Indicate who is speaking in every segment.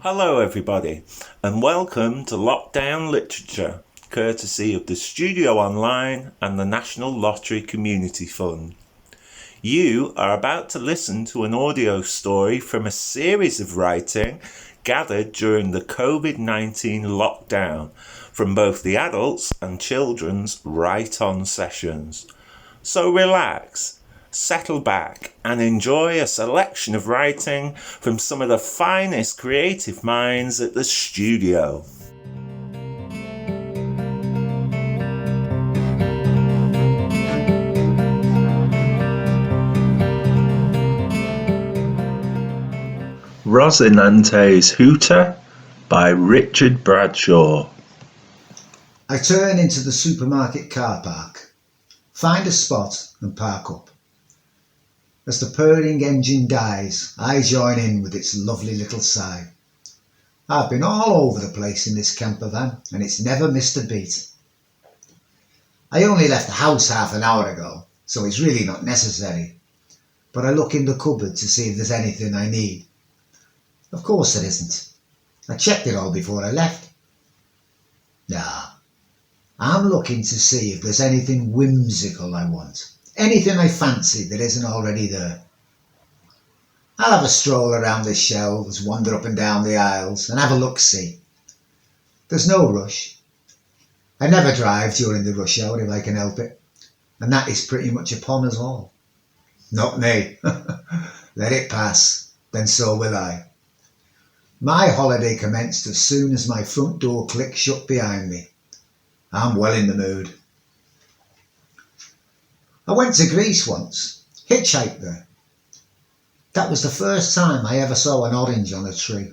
Speaker 1: Hello everybody, and welcome to Lockdown Literature, courtesy of the Studio Online and the National Lottery Community Fund. You are about to listen to an audio story from a series of writing gathered during the COVID-19 lockdown from both the adults and children's write-on sessions. So relax, settle back and enjoy a selection of writing from some of the finest creative minds at the studio. Rocinante's Hooter by Richard Bradshaw.
Speaker 2: I turn into the supermarket car park, find a spot and park up. As the purring engine dies, I join in with its lovely little sigh. I've been all over the place in this camper van and it's never missed a beat. I only left the house half an hour ago, so it's really not necessary. But I look in the cupboard to see if there's anything I need. Of course there isn't. I checked it all before I left. Nah, I'm looking to see if there's anything whimsical I want. Anything I fancy that isn't already there. I'll have a stroll around the shelves, wander up and down the aisles and have a look-see. There's no rush. I never drive during the rush hour if I can help it, and that is pretty much upon us all. Not me. Let it pass, then so will I. My holiday commenced as soon as my front door clicked shut behind me. I'm well in the mood. I went to Greece once, hitchhiked there. That was the first time I ever saw an orange on a tree.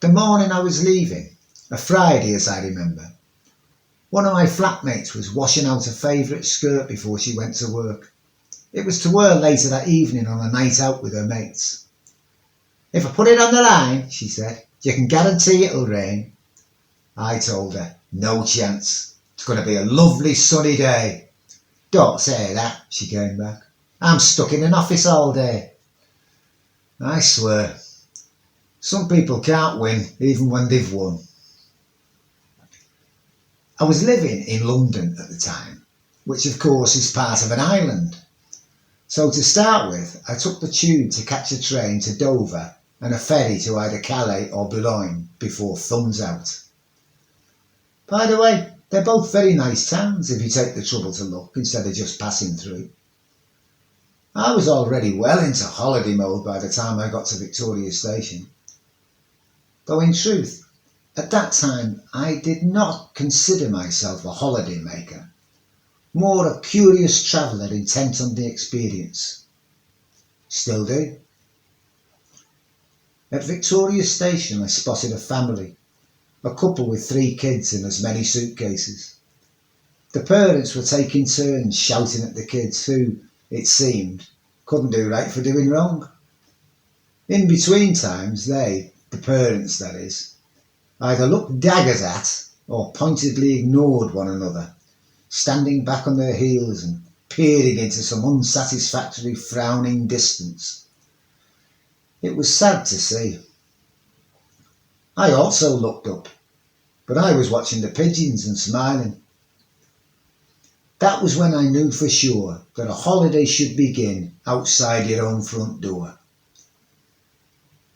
Speaker 2: The morning I was leaving, a Friday as I remember, one of my flatmates was washing out a favourite skirt before she went to work. It was to wear later that evening on a night out with her mates. "If I put it on the line," she said, "you can guarantee it'll rain." I told her, no chance. It's going to be a lovely sunny day. "Don't say that," she came back. "I'm stuck in an office all day." I swear, some people can't win even when they've won. I was living in London at the time, which of course is part of an island. So to start with, I took the tube to catch a train to Dover and a ferry to either Calais or Boulogne before thumbs out. By the way, they're both very nice towns if you take the trouble to look instead of just passing through. I was already well into holiday mode by the time I got to Victoria Station. Though in truth, at that time I did not consider myself a holiday maker, more a curious traveller intent on the experience. Still do. At Victoria Station I spotted a family. A couple with 3 kids and as many suitcases. The parents were taking turns shouting at the kids who, it seemed, couldn't do right for doing wrong. In between times they, the parents that is, either looked daggers at or pointedly ignored one another, standing back on their heels and peering into some unsatisfactory frowning distance. It was sad to see. I also looked up, but I was watching the pigeons and smiling. That was when I knew for sure that a holiday should begin outside your own front door.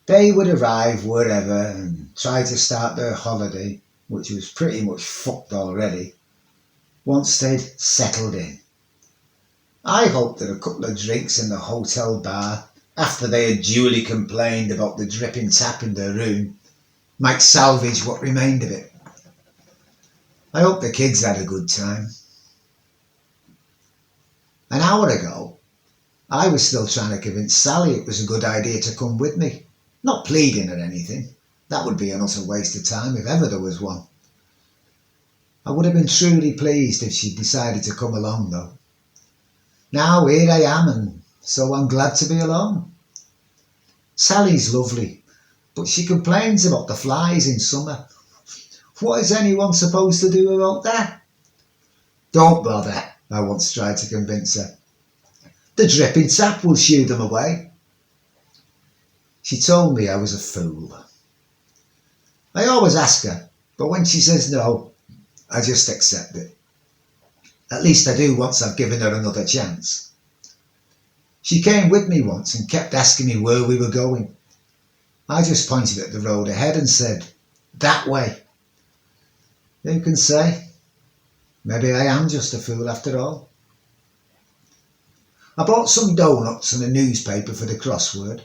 Speaker 2: They would arrive wherever and try to start their holiday, which was pretty much fucked already, once they'd settled in. I hoped that a couple of drinks in the hotel bar, after they had duly complained about the dripping tap in their room, might salvage what remained of it. I hope the kids had a good time. An hour ago, I was still trying to convince Sally it was a good idea to come with me. Not pleading or anything. That would be an utter waste of time if ever there was one. I would have been truly pleased if she'd decided to come along though. Now here I am, and so I'm glad to be alone. Sally's lovely, but she complains about the flies in summer. What is anyone supposed to do about that? "Don't bother," I once tried to convince her. "The dripping tap will shoo them away." She told me I was a fool. I always ask her, but when she says no, I just accept it. At least I do once I've given her another chance. She came with me once and kept asking me where we were going. I just pointed at the road ahead and said, "That way." Who can say? Maybe I am just a fool after all. I bought some donuts and a newspaper for the crossword,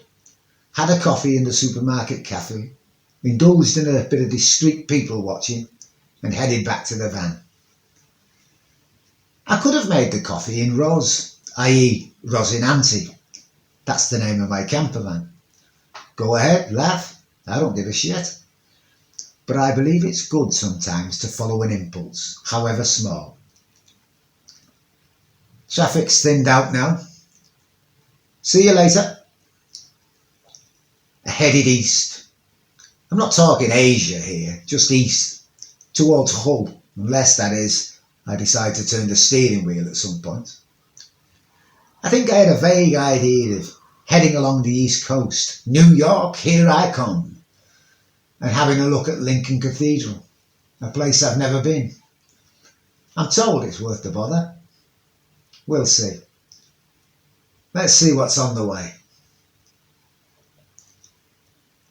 Speaker 2: had a coffee in the supermarket cafe, indulged in a bit of discreet people watching, and headed back to the van. I could have made the coffee in Ros, i.e. Rocinante. That's the name of my camper van. Go ahead, laugh, I don't give a shit. But I believe it's good sometimes to follow an impulse, however small. Traffic's thinned out now. See you later. I headed east. I'm not talking Asia here, just east, towards Hull, unless, that is, I decide to turn the steering wheel at some point. I think I had a vague idea of heading along the east coast, New York, here I come, and having a look at Lincoln Cathedral, a place I've never been. I'm told it's worth the bother. We'll see. Let's see what's on the way.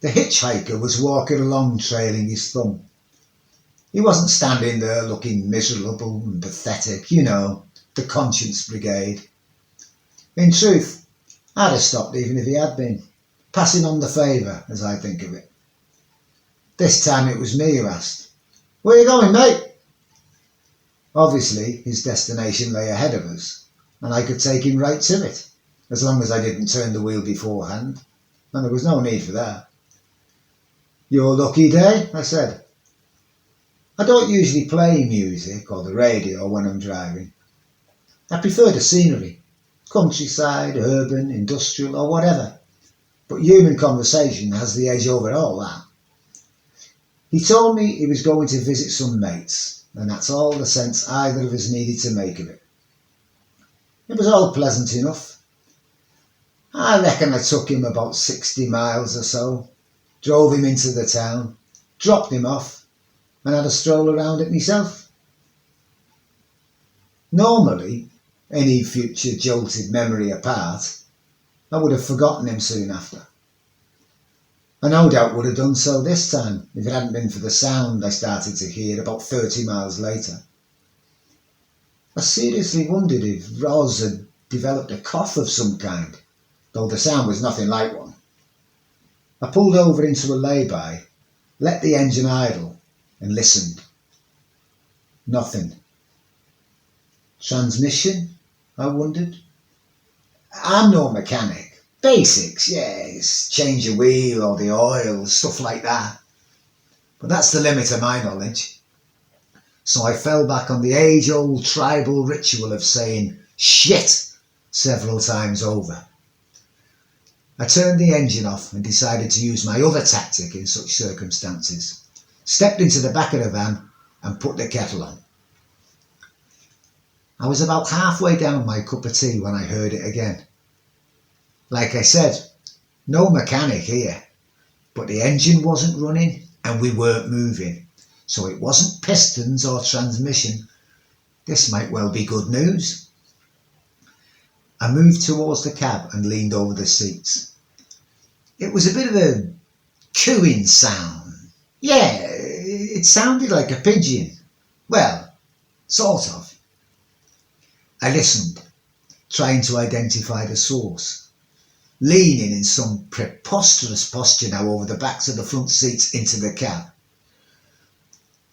Speaker 2: The hitchhiker was walking along trailing his thumb. He wasn't standing there looking miserable and pathetic, you know, the conscience brigade. In truth, I'd have stopped even if he had been, passing on the favour, as I think of it. This time it was me who asked, "Where are you going, mate?" Obviously, his destination lay ahead of us, and I could take him right to it, as long as I didn't turn the wheel beforehand, and there was no need for that. "Your lucky day," I said. I don't usually play music or the radio when I'm driving. I prefer the scenery, countryside, urban, industrial, or whatever, but human conversation has the edge over all that. He told me he was going to visit some mates, and that's all the sense either of us needed to make of it. It was all pleasant enough. I reckon I took him about 60 miles or so, drove him into the town, dropped him off, and had a stroll around it myself. Normally, any future jolted memory apart, I would have forgotten him soon after. I no doubt would have done so this time if it hadn't been for the sound I started to hear about 30 miles later. I seriously wondered if Ros had developed a cough of some kind, though the sound was nothing like one. I pulled over into a lay-by, let the engine idle, and listened. Nothing. Transmission? I wondered. I'm no mechanic. Basics, yes, change a wheel or the oil, stuff like that. But that's the limit of my knowledge. So I fell back on the age-old tribal ritual of saying shit several times over. I turned the engine off and decided to use my other tactic in such circumstances. Stepped into the back of the van and put the kettle on. I was about halfway down my cup of tea when I heard it again. Like I said, no mechanic here, but the engine wasn't running and we weren't moving, so it wasn't pistons or transmission. This might well be good news. I moved towards the cab and leaned over the seats. It was a bit of a cooing sound. Yeah, it sounded like a pigeon. Well, sort of. I listened, trying to identify the source, leaning in some preposterous posture now over the backs of the front seats into the cab.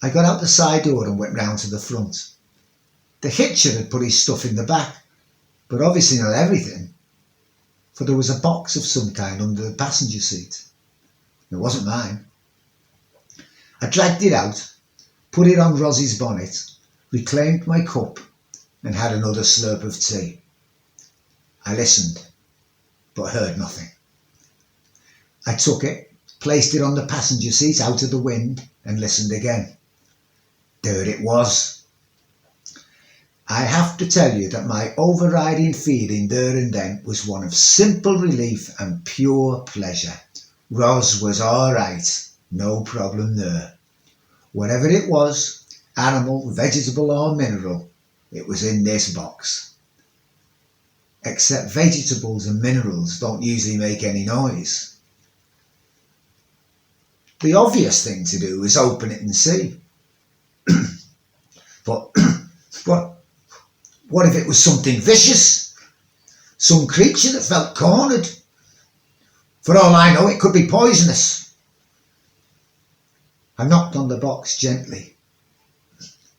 Speaker 2: I got out the side door and went round to the front. The hitcher had put his stuff in the back, but obviously not everything, for there was a box of some kind under the passenger seat. It wasn't mine. I dragged it out, put it on Rosie's bonnet, reclaimed my cup and had another slurp of tea. I listened, but heard nothing. I took it, placed it on the passenger seat out of the wind and listened again. There it was. I have to tell you that my overriding feeling there and then was one of simple relief and pure pleasure. Ros was all right, no problem there. Whatever it was, animal, vegetable or mineral, it was in this box. Except vegetables and minerals don't usually make any noise. The obvious thing to do is open it and see. But what if it was something vicious? Some creature that felt cornered? For all I know, it could be poisonous. I knocked on the box gently,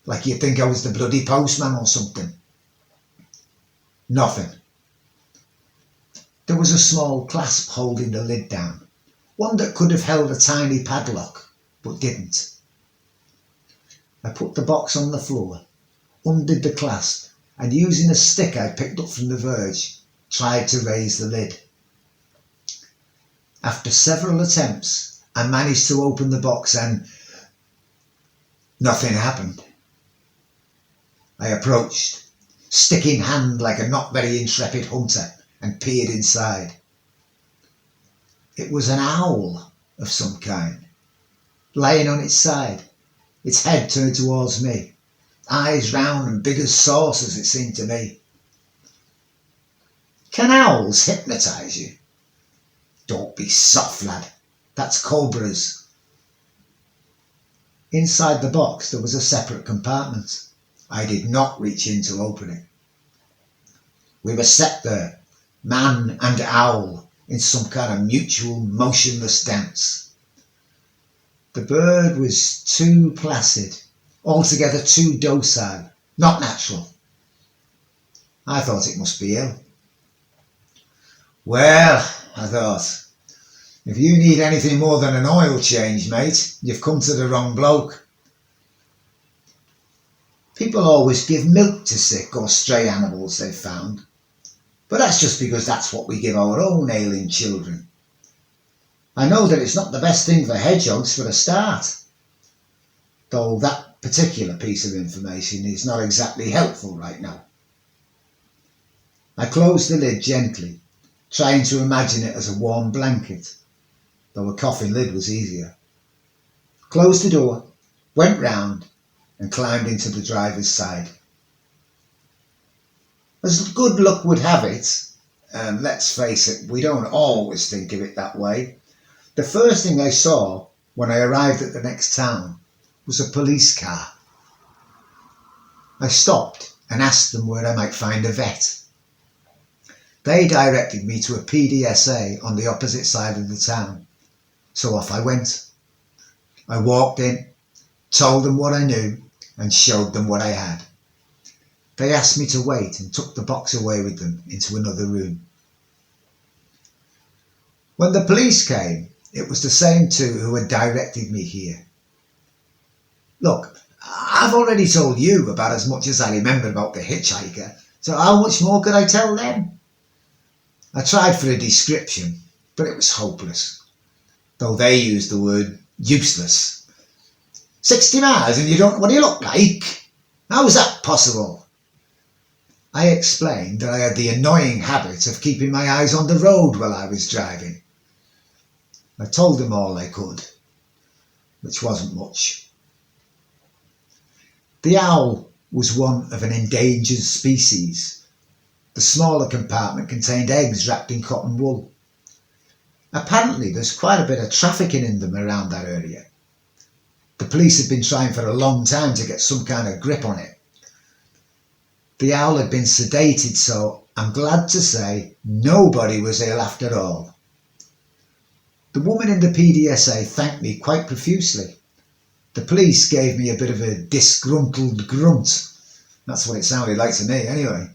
Speaker 2: like you'd think I was the bloody postman or something. Nothing. There was a small clasp holding the lid down, one that could have held a tiny padlock, but didn't. I put the box on the floor, undid the clasp, and using a stick I picked up from the verge, tried to raise the lid. After several attempts, I managed to open the box and nothing happened. I approached, stick in hand like a not very intrepid hunter, and peered inside. It was an owl of some kind, lying on its side, its head turned towards me, eyes round and big as saucers, it seemed to me. Can owls hypnotise you? Don't be soft, lad. That's cobras. Inside the box there was a separate compartment. I did not reach in to open it. We were set there, man and owl, in some kind of mutual motionless dance. The bird was too placid, altogether too docile, not natural. I thought it must be ill. Well, I thought, if you need anything more than an oil change, mate, you've come to the wrong bloke. People always give milk to sick or stray animals they've found, but that's just because that's what we give our own ailing children. I know that it's not the best thing for hedgehogs for a start, though that particular piece of information is not exactly helpful right now. I closed the lid gently, trying to imagine it as a warm blanket, though a coffin lid was easier. Closed the door, went round and climbed into the driver's side. As good luck would have it, and let's face it, we don't always think of it that way, the first thing I saw when I arrived at the next town was a police car. I stopped and asked them where I might find a vet. They directed me to a PDSA on the opposite side of the town, so off I went. I walked in, told them what I knew, and showed them what I had. They asked me to wait and took the box away with them into another room. When the police came, it was the same two who had directed me here. Look, I've already told you about as much as I remember about the hitchhiker, so how much more could I tell them? I tried for a description, but it was hopeless, though they used the word useless. 60 miles and you don't know what he looked like? How is that possible? I explained that I had the annoying habit of keeping my eyes on the road while I was driving. I told them all I could, which wasn't much. The owl was one of an endangered species. The smaller compartment contained eggs wrapped in cotton wool. Apparently there's quite a bit of trafficking in them around that area. The police had been trying for a long time to get some kind of grip on it. The owl had been sedated, so I'm glad to say nobody was ill after all. The woman in the PDSA thanked me quite profusely. The police gave me a bit of a disgruntled grunt. That's what it sounded like to me anyway.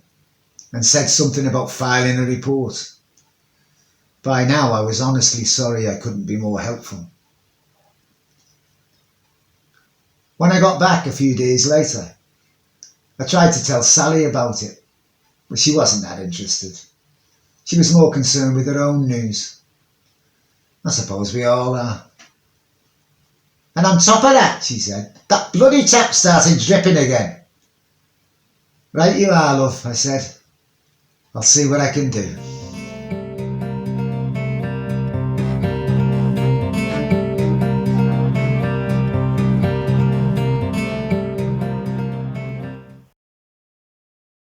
Speaker 2: And said something about filing a report. By now I was honestly sorry I couldn't be more helpful. When I got back a few days later, I tried to tell Sally about it, but she wasn't that interested. She was more concerned with her own news. I suppose we all are. And on top of that, she said, that bloody tap started dripping again. Right you are, love, I said. I'll see what I can do.